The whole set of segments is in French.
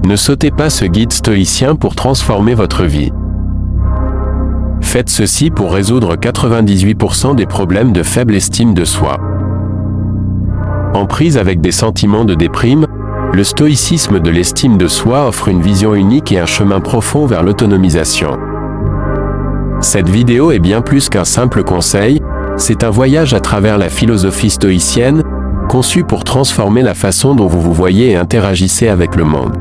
Ne sautez pas ce guide stoïcien pour transformer votre vie. Faites ceci pour résoudre 98% des problèmes de faible estime de soi. En prise avec des sentiments de déprime, le stoïcisme de l'estime de soi offre une vision unique et un chemin profond vers l'autonomisation. Cette vidéo est bien plus qu'un simple conseil, c'est un voyage à travers la philosophie stoïcienne, conçue pour transformer la façon dont vous vous voyez et interagissez avec le monde.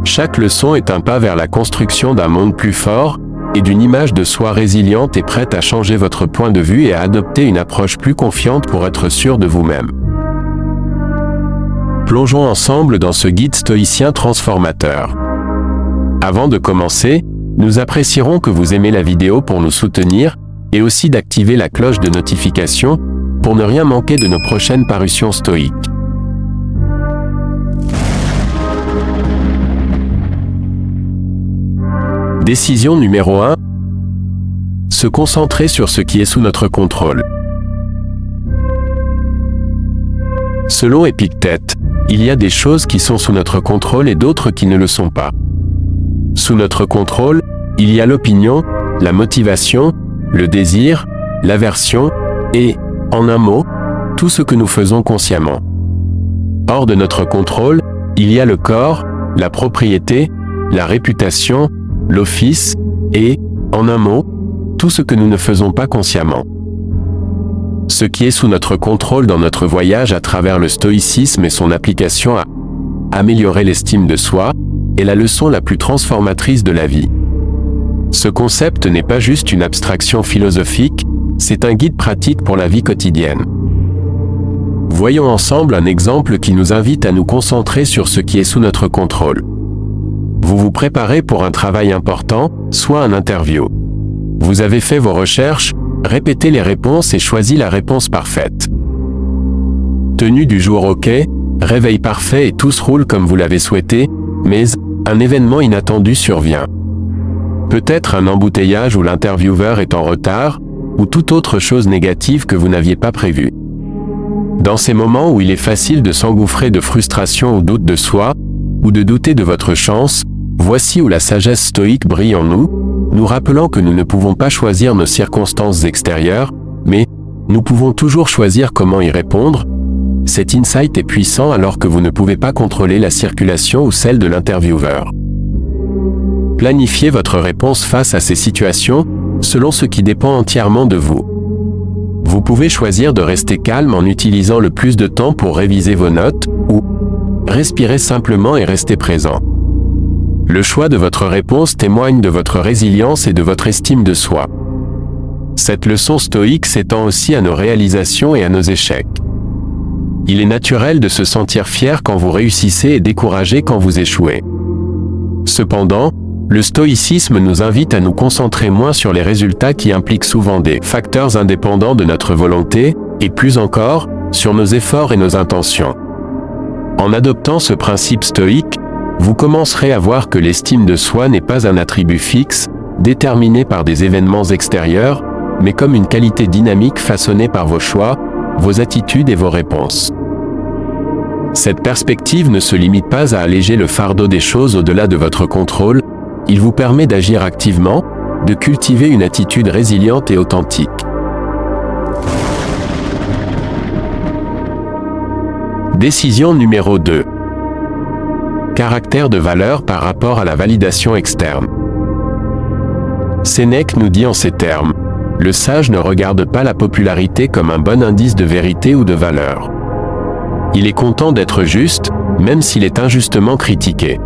Chaque leçon est un pas vers la construction d'un monde plus fort, et d'une image de soi résiliente et prête à changer votre point de vue et à adopter une approche plus confiante pour être sûr de vous-même. Plongeons ensemble dans ce guide stoïcien transformateur. Avant de commencer, nous apprécierons que vous aimez la vidéo pour nous soutenir, et aussi d'activer la cloche de notification, pour ne rien manquer de nos prochaines parutions stoïques. Décision numéro 1. Se concentrer sur ce qui est sous notre contrôle. Selon Épictète, il y a des choses qui sont sous notre contrôle et d'autres qui ne le sont pas. Sous notre contrôle, il y a l'opinion, la motivation, le désir, l'aversion et, en un mot, tout ce que nous faisons consciemment. Hors de notre contrôle, il y a le corps, la propriété, la réputation, l'office, et, en un mot, tout ce que nous ne faisons pas consciemment. Ce qui est sous notre contrôle dans notre voyage à travers le stoïcisme et son application à améliorer l'estime de soi, est la leçon la plus transformatrice de la vie. Ce concept n'est pas juste une abstraction philosophique, c'est un guide pratique pour la vie quotidienne. Voyons ensemble un exemple qui nous invite à nous concentrer sur ce qui est sous notre contrôle. Vous vous préparez pour un travail important, soit un interview. Vous avez fait vos recherches, répétez les réponses et choisi la réponse parfaite. Tenue du jour OK, réveil parfait et tout se roule comme vous l'avez souhaité, mais un événement inattendu survient. Peut-être un embouteillage où l'intervieweur est en retard, ou toute autre chose négative que vous n'aviez pas prévue. Dans ces moments où il est facile de s'engouffrer de frustration ou doute de soi, ou de douter de votre chance, voici où la sagesse stoïque brille en nous, nous rappelant que nous ne pouvons pas choisir nos circonstances extérieures, mais nous pouvons toujours choisir comment y répondre. Cet insight est puissant alors que vous ne pouvez pas contrôler la circulation ou celle de l'intervieweur. Planifiez votre réponse face à ces situations, selon ce qui dépend entièrement de vous. Vous pouvez choisir de rester calme en utilisant le plus de temps pour réviser vos notes, ou respirer simplement et rester présent. Le choix de votre réponse témoigne de votre résilience et de votre estime de soi. Cette leçon stoïque s'étend aussi à nos réalisations et à nos échecs. Il est naturel de se sentir fier quand vous réussissez et découragé quand vous échouez. Cependant, le stoïcisme nous invite à nous concentrer moins sur les résultats qui impliquent souvent des facteurs indépendants de notre volonté, et plus encore, sur nos efforts et nos intentions. En adoptant ce principe stoïque, vous commencerez à voir que l'estime de soi n'est pas un attribut fixe, déterminé par des événements extérieurs, mais comme une qualité dynamique façonnée par vos choix, vos attitudes et vos réponses. Cette perspective ne se limite pas à alléger le fardeau des choses au-delà de votre contrôle, il vous permet d'agir activement, de cultiver une attitude résiliente et authentique. Décision numéro 2. Caractère de valeur par rapport à la validation externe. Sénèque nous dit en ces termes, « Le sage ne regarde pas la popularité comme un bon indice de vérité ou de valeur. Il est content d'être juste, même s'il est injustement critiqué. »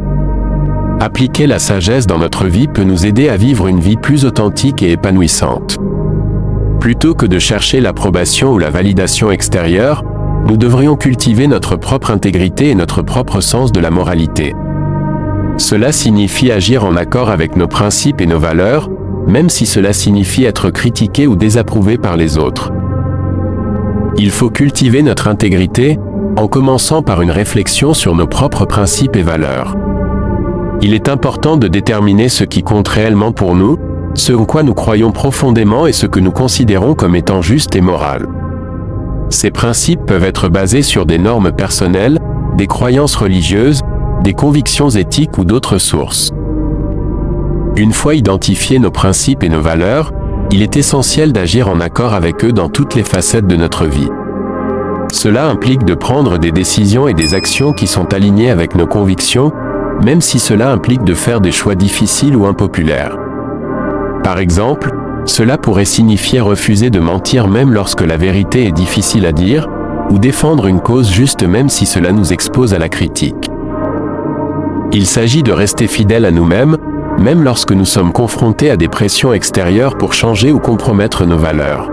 Appliquer la sagesse dans notre vie peut nous aider à vivre une vie plus authentique et épanouissante. Plutôt que de chercher l'approbation ou la validation extérieure, nous devrions cultiver notre propre intégrité et notre propre sens de la moralité. Cela signifie agir en accord avec nos principes et nos valeurs, même si cela signifie être critiqué ou désapprouvé par les autres. Il faut cultiver notre intégrité, en commençant par une réflexion sur nos propres principes et valeurs. Il est important de déterminer ce qui compte réellement pour nous, ce en quoi nous croyons profondément et ce que nous considérons comme étant juste et moral. Ces principes peuvent être basés sur des normes personnelles, des croyances religieuses, des convictions éthiques ou d'autres sources. Une fois identifiés nos principes et nos valeurs, il est essentiel d'agir en accord avec eux dans toutes les facettes de notre vie. Cela implique de prendre des décisions et des actions qui sont alignées avec nos convictions, même si cela implique de faire des choix difficiles ou impopulaires. Par exemple, cela pourrait signifier refuser de mentir même lorsque la vérité est difficile à dire, ou défendre une cause juste même si cela nous expose à la critique. Il s'agit de rester fidèles à nous-mêmes, même lorsque nous sommes confrontés à des pressions extérieures pour changer ou compromettre nos valeurs.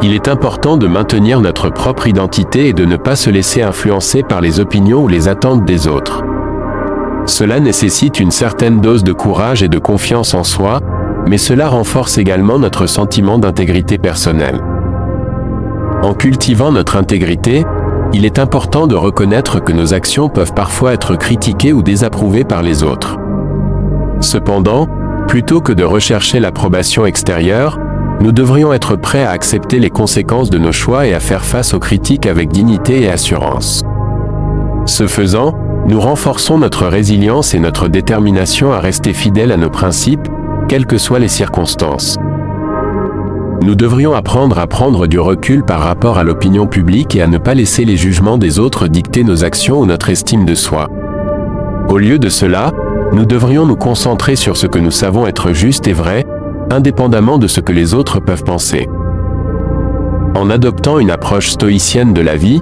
Il est important de maintenir notre propre identité et de ne pas se laisser influencer par les opinions ou les attentes des autres. Cela nécessite une certaine dose de courage et de confiance en soi, mais cela renforce également notre sentiment d'intégrité personnelle. En cultivant notre intégrité, il est important de reconnaître que nos actions peuvent parfois être critiquées ou désapprouvées par les autres. Cependant, plutôt que de rechercher l'approbation extérieure, nous devrions être prêts à accepter les conséquences de nos choix et à faire face aux critiques avec dignité et assurance. Ce faisant, nous renforçons notre résilience et notre détermination à rester fidèles à nos principes, quelles que soient les circonstances. Nous devrions apprendre à prendre du recul par rapport à l'opinion publique et à ne pas laisser les jugements des autres dicter nos actions ou notre estime de soi. Au lieu de cela, nous devrions nous concentrer sur ce que nous savons être juste et vrai, indépendamment de ce que les autres peuvent penser. En adoptant une approche stoïcienne de la vie,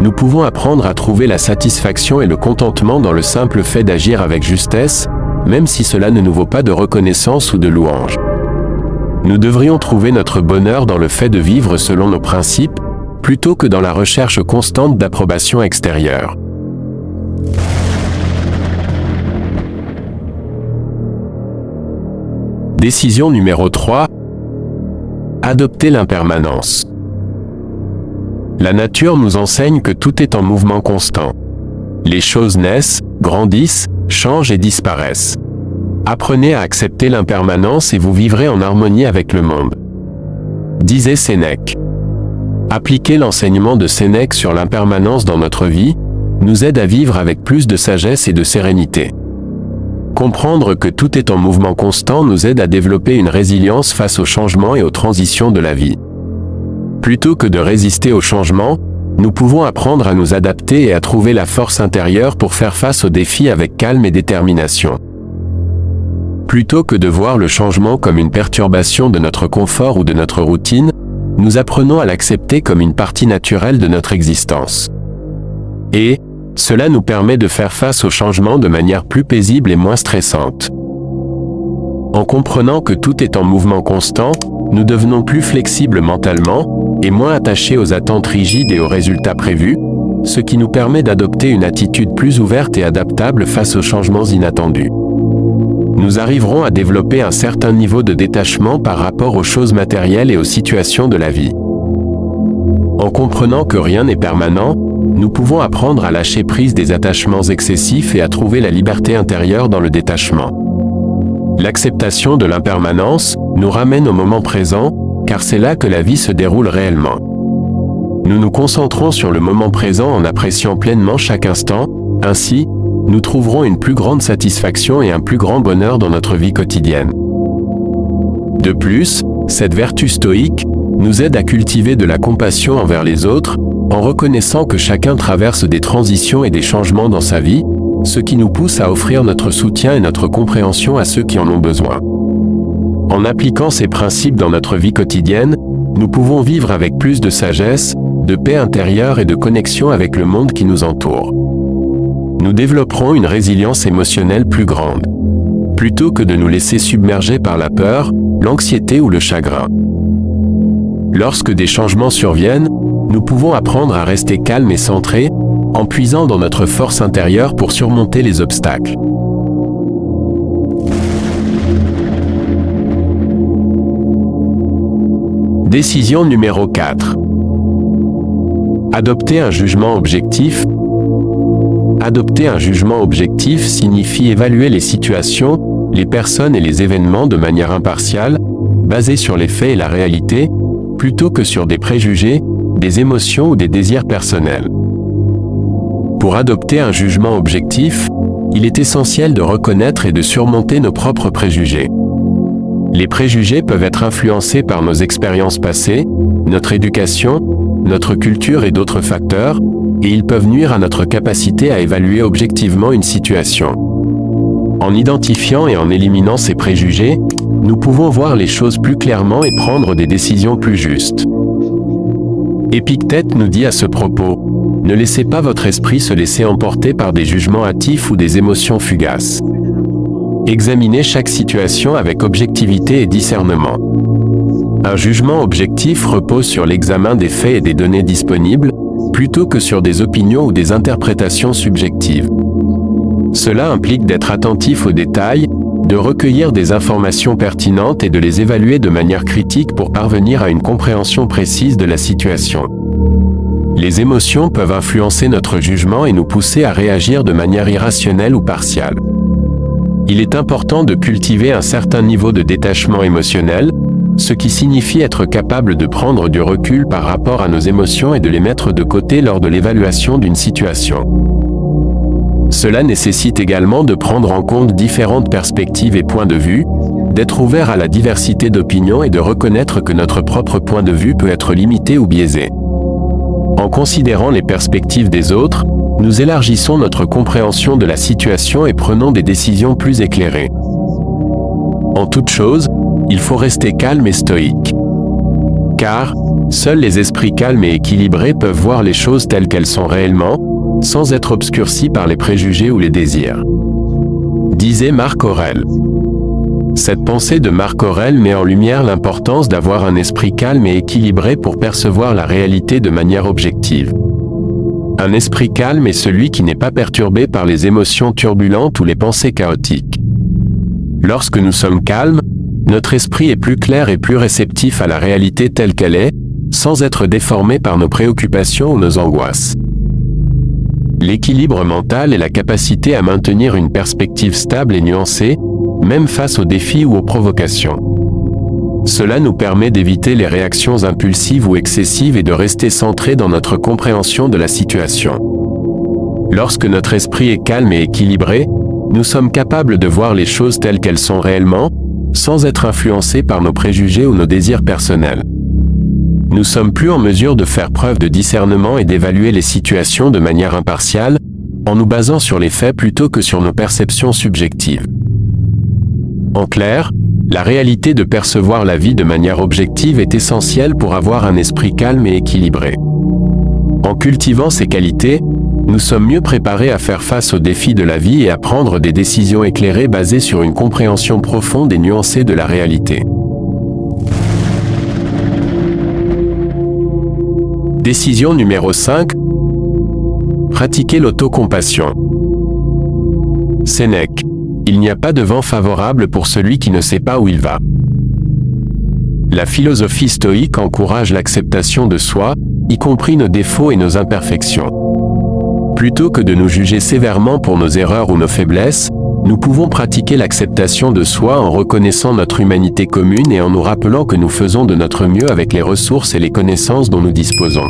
nous pouvons apprendre à trouver la satisfaction et le contentement dans le simple fait d'agir avec justesse, même si cela ne nous vaut pas de reconnaissance ou de louange. Nous devrions trouver notre bonheur dans le fait de vivre selon nos principes, plutôt que dans la recherche constante d'approbation extérieure. Décision numéro 3. Adopter l'impermanence. La nature nous enseigne que tout est en mouvement constant. Les choses naissent, grandissent, changent et disparaissent. Apprenez à accepter l'impermanence et vous vivrez en harmonie avec le monde. Disait Sénèque. Appliquer l'enseignement de Sénèque sur l'impermanence dans notre vie nous aide à vivre avec plus de sagesse et de sérénité. Comprendre que tout est en mouvement constant nous aide à développer une résilience face aux changements et aux transitions de la vie. Plutôt que de résister aux changements, nous pouvons apprendre à nous adapter et à trouver la force intérieure pour faire face aux défis avec calme et détermination. Plutôt que de voir le changement comme une perturbation de notre confort ou de notre routine, nous apprenons à l'accepter comme une partie naturelle de notre existence. Et cela nous permet de faire face aux changements de manière plus paisible et moins stressante. En comprenant que tout est en mouvement constant, nous devenons plus flexibles mentalement et moins attachés aux attentes rigides et aux résultats prévus, ce qui nous permet d'adopter une attitude plus ouverte et adaptable face aux changements inattendus. Nous arriverons à développer un certain niveau de détachement par rapport aux choses matérielles et aux situations de la vie. En comprenant que rien n'est permanent, nous pouvons apprendre à lâcher prise des attachements excessifs et à trouver la liberté intérieure dans le détachement. L'acceptation de l'impermanence nous ramène au moment présent, car c'est là que la vie se déroule réellement. Nous nous concentrons sur le moment présent en appréciant pleinement chaque instant, ainsi, nous trouverons une plus grande satisfaction et un plus grand bonheur dans notre vie quotidienne. De plus, cette vertu stoïque nous aide à cultiver de la compassion envers les autres, en reconnaissant que chacun traverse des transitions et des changements dans sa vie, ce qui nous pousse à offrir notre soutien et notre compréhension à ceux qui en ont besoin. En appliquant ces principes dans notre vie quotidienne, nous pouvons vivre avec plus de sagesse, de paix intérieure et de connexion avec le monde qui nous entoure. Nous développerons une résilience émotionnelle plus grande, plutôt que de nous laisser submerger par la peur, l'anxiété ou le chagrin. Lorsque des changements surviennent, nous pouvons apprendre à rester calmes et centrés, en puisant dans notre force intérieure pour surmonter les obstacles. Décision numéro 4. Adopter un jugement objectif. Adopter un jugement objectif signifie évaluer les situations, les personnes et les événements de manière impartiale, basée sur les faits et la réalité, plutôt que sur des préjugés, des émotions ou des désirs personnels. Pour adopter un jugement objectif, il est essentiel de reconnaître et de surmonter nos propres préjugés. Les préjugés peuvent être influencés par nos expériences passées, notre éducation, notre culture et d'autres facteurs, et ils peuvent nuire à notre capacité à évaluer objectivement une situation. En identifiant et en éliminant ces préjugés, nous pouvons voir les choses plus clairement et prendre des décisions plus justes. Épictète nous dit à ce propos, « Ne laissez pas votre esprit se laisser emporter par des jugements hâtifs ou des émotions fugaces. Examinez chaque situation avec objectivité et discernement. Un jugement objectif repose sur l'examen des faits et des données disponibles, plutôt que sur des opinions ou des interprétations subjectives. Cela implique d'être attentif aux détails, de recueillir des informations pertinentes et de les évaluer de manière critique pour parvenir à une compréhension précise de la situation. Les émotions peuvent influencer notre jugement et nous pousser à réagir de manière irrationnelle ou partiale. Il est important de cultiver un certain niveau de détachement émotionnel, ce qui signifie être capable de prendre du recul par rapport à nos émotions et de les mettre de côté lors de l'évaluation d'une situation. Cela nécessite également de prendre en compte différentes perspectives et points de vue, d'être ouvert à la diversité d'opinions et de reconnaître que notre propre point de vue peut être limité ou biaisé. En considérant les perspectives des autres, nous élargissons notre compréhension de la situation et prenons des décisions plus éclairées. En toute chose, il faut rester calme et stoïque. Car, seuls les esprits calmes et équilibrés peuvent voir les choses telles qu'elles sont réellement, sans être obscurcis par les préjugés ou les désirs. Disait Marc Aurèle. Cette pensée de Marc Aurèle met en lumière l'importance d'avoir un esprit calme et équilibré pour percevoir la réalité de manière objective. Un esprit calme est celui qui n'est pas perturbé par les émotions turbulentes ou les pensées chaotiques. Lorsque nous sommes calmes, notre esprit est plus clair et plus réceptif à la réalité telle qu'elle est, sans être déformé par nos préoccupations ou nos angoisses. L'équilibre mental est la capacité à maintenir une perspective stable et nuancée, même face aux défis ou aux provocations. Cela nous permet d'éviter les réactions impulsives ou excessives et de rester centré dans notre compréhension de la situation. Lorsque notre esprit est calme et équilibré, nous sommes capables de voir les choses telles qu'elles sont réellement, sans être influencés par nos préjugés ou nos désirs personnels. Nous sommes plus en mesure de faire preuve de discernement et d'évaluer les situations de manière impartiale, en nous basant sur les faits plutôt que sur nos perceptions subjectives. En clair, la réalité de percevoir la vie de manière objective est essentielle pour avoir un esprit calme et équilibré. En cultivant ces qualités, nous sommes mieux préparés à faire face aux défis de la vie et à prendre des décisions éclairées basées sur une compréhension profonde et nuancée de la réalité. Décision numéro 5. Pratiquer l'autocompassion. Sénèque. Il n'y a pas de vent favorable pour celui qui ne sait pas où il va. La philosophie stoïque encourage l'acceptation de soi, y compris nos défauts et nos imperfections. Plutôt que de nous juger sévèrement pour nos erreurs ou nos faiblesses, nous pouvons pratiquer l'acceptation de soi en reconnaissant notre humanité commune et en nous rappelant que nous faisons de notre mieux avec les ressources et les connaissances dont nous disposons.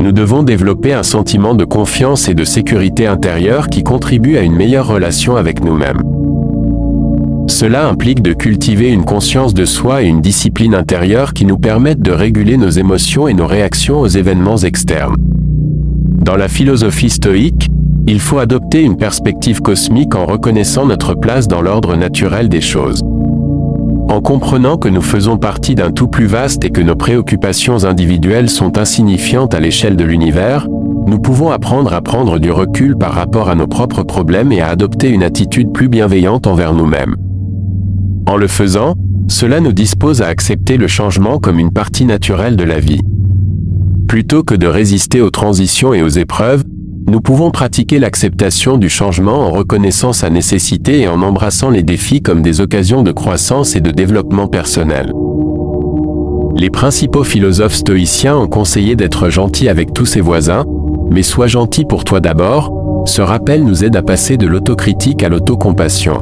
Nous devons développer un sentiment de confiance et de sécurité intérieure qui contribue à une meilleure relation avec nous-mêmes. Cela implique de cultiver une conscience de soi et une discipline intérieure qui nous permettent de réguler nos émotions et nos réactions aux événements externes. Dans la philosophie stoïque, il faut adopter une perspective cosmique en reconnaissant notre place dans l'ordre naturel des choses. En comprenant que nous faisons partie d'un tout plus vaste et que nos préoccupations individuelles sont insignifiantes à l'échelle de l'univers, nous pouvons apprendre à prendre du recul par rapport à nos propres problèmes et à adopter une attitude plus bienveillante envers nous-mêmes. En le faisant, cela nous dispose à accepter le changement comme une partie naturelle de la vie. Plutôt que de résister aux transitions et aux épreuves, nous pouvons pratiquer l'acceptation du changement en reconnaissant sa nécessité et en embrassant les défis comme des occasions de croissance et de développement personnel. Les principaux philosophes stoïciens ont conseillé d'être gentil avec tous ses voisins, mais sois gentil pour toi d'abord. Ce rappel nous aide à passer de l'autocritique à l'autocompassion.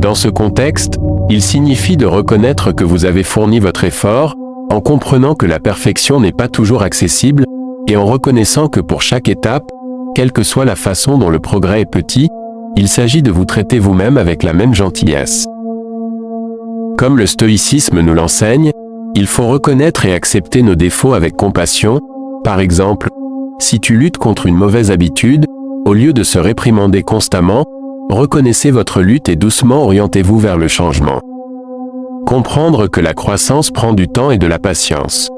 Dans ce contexte, il signifie de reconnaître que vous avez fourni votre effort, en comprenant que la perfection n'est pas toujours accessible, et en reconnaissant que pour chaque étape, quelle que soit la façon dont le progrès est petit, il s'agit de vous traiter vous-même avec la même gentillesse. Comme le stoïcisme nous l'enseigne, il faut reconnaître et accepter nos défauts avec compassion. Par exemple, si tu luttes contre une mauvaise habitude, au lieu de se réprimander constamment, reconnaissez votre lutte et doucement orientez-vous vers le changement. Comprendre que la croissance prend du temps et de la patience.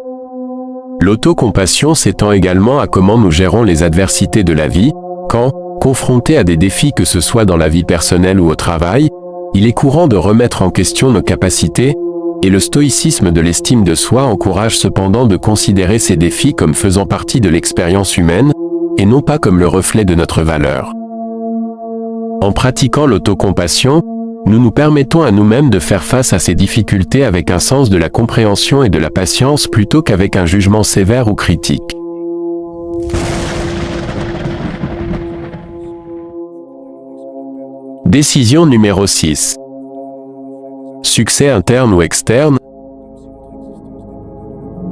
L'autocompassion s'étend également à comment nous gérons les adversités de la vie, quand, confrontés à des défis que ce soit dans la vie personnelle ou au travail, il est courant de remettre en question nos capacités, et le stoïcisme de l'estime de soi encourage cependant de considérer ces défis comme faisant partie de l'expérience humaine, et non pas comme le reflet de notre valeur. En pratiquant l'autocompassion, nous nous permettons à nous-mêmes de faire face à ces difficultés avec un sens de la compréhension et de la patience plutôt qu'avec un jugement sévère ou critique. Décision numéro 6. Succès interne ou externe?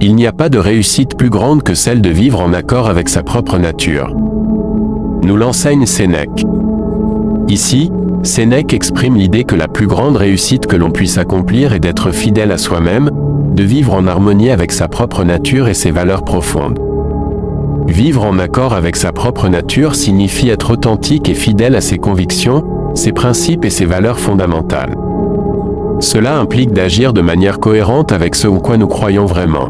Il n'y a pas de réussite plus grande que celle de vivre en accord avec sa propre nature. Nous l'enseigne Sénèque. Ici, Sénèque exprime l'idée que la plus grande réussite que l'on puisse accomplir est d'être fidèle à soi-même, de vivre en harmonie avec sa propre nature et ses valeurs profondes. Vivre en accord avec sa propre nature signifie être authentique et fidèle à ses convictions, ses principes et ses valeurs fondamentales. Cela implique d'agir de manière cohérente avec ce en quoi nous croyons vraiment.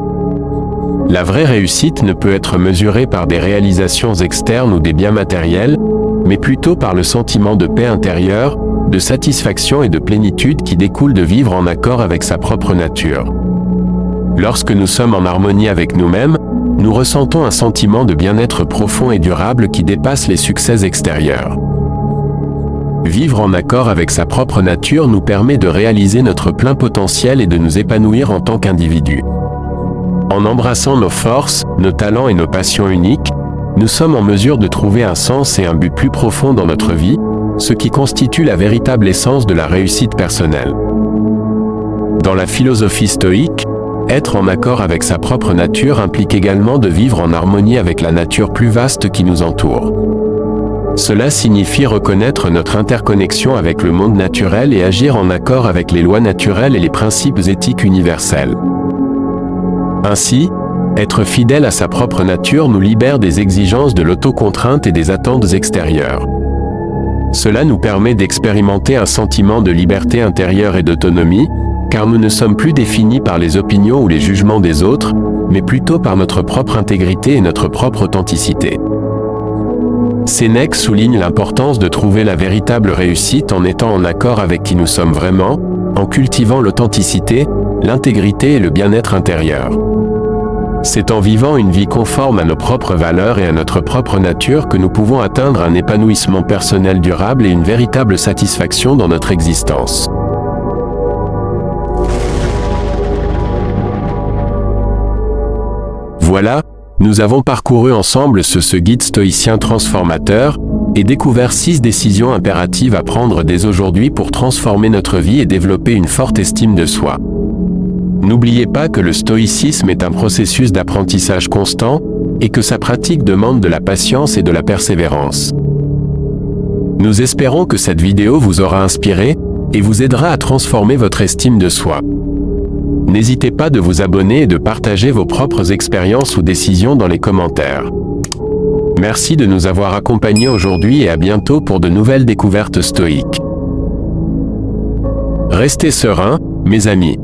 La vraie réussite ne peut être mesurée par des réalisations externes ou des biens matériels, mais plutôt par le sentiment de paix intérieure, de satisfaction et de plénitude qui découle de vivre en accord avec sa propre nature. Lorsque nous sommes en harmonie avec nous-mêmes, nous ressentons un sentiment de bien-être profond et durable qui dépasse les succès extérieurs. Vivre en accord avec sa propre nature nous permet de réaliser notre plein potentiel et de nous épanouir en tant qu'individus. En embrassant nos forces, nos talents et nos passions uniques, nous sommes en mesure de trouver un sens et un but plus profond dans notre vie, ce qui constitue la véritable essence de la réussite personnelle. Dans la philosophie stoïque, être en accord avec sa propre nature implique également de vivre en harmonie avec la nature plus vaste qui nous entoure. Cela signifie reconnaître notre interconnexion avec le monde naturel et agir en accord avec les lois naturelles et les principes éthiques universels. Ainsi, être fidèle à sa propre nature nous libère des exigences de l'autocontrainte et des attentes extérieures. Cela nous permet d'expérimenter un sentiment de liberté intérieure et d'autonomie, car nous ne sommes plus définis par les opinions ou les jugements des autres, mais plutôt par notre propre intégrité et notre propre authenticité. Sénèque souligne l'importance de trouver la véritable réussite en étant en accord avec qui nous sommes vraiment, en cultivant l'authenticité, l'intégrité et le bien-être intérieur. C'est en vivant une vie conforme à nos propres valeurs et à notre propre nature que nous pouvons atteindre un épanouissement personnel durable et une véritable satisfaction dans notre existence. Voilà, nous avons parcouru ensemble ce guide stoïcien transformateur et découvert 6 décisions impératives à prendre dès aujourd'hui pour transformer notre vie et développer une forte estime de soi. N'oubliez pas que le stoïcisme est un processus d'apprentissage constant et que sa pratique demande de la patience et de la persévérance. Nous espérons que cette vidéo vous aura inspiré et vous aidera à transformer votre estime de soi. N'hésitez pas de vous abonner et de partager vos propres expériences ou décisions dans les commentaires. Merci de nous avoir accompagnés aujourd'hui et à bientôt pour de nouvelles découvertes stoïques. Restez sereins, mes amis.